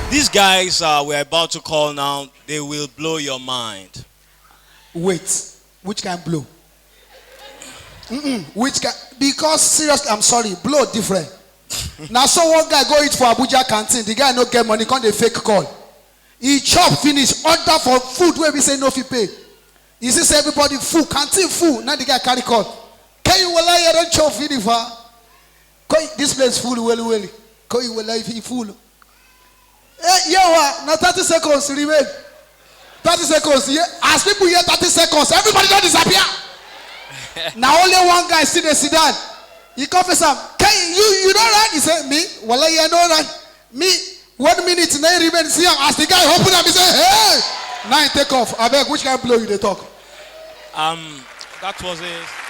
These guys we're about to call now, they will blow your mind. Wait, which kind blow? Which kind? Because seriously, I'm sorry, blow different. Now, so one guy go eat for Abuja canteen. The guy no get money, come the fake call. He chop finish, order for food where we say no fee pay. He says everybody full, canteen full. Now the guy carry call. Can you well I don't chop finish for? This place full, well. Can you well if he full? Hey, now 30 seconds remain. 30 seconds. Yeah. As people hear 30 seconds, everybody don't disappear. Now only one guy still sit down. He confess him. You don't run? He said, me? Well, I don't run. Me? 1 minute, now remain. See him. As the guy open up, he said, hey! Now he take off. I beg, which guy blow you they talk? That was it.